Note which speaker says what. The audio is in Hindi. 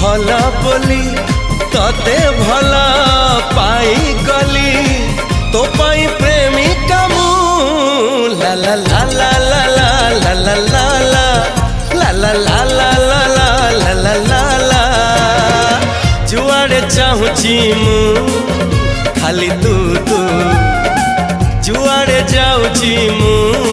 Speaker 1: भला बोली तते भला पाई गली तो पाई प्रेमिका मु ला ला ला ला ला ला ला ला ला ला ला ला ला ला ला ला ला जुआड़े चाहूची मु खाली तू तू जुआड़े जाऊची मु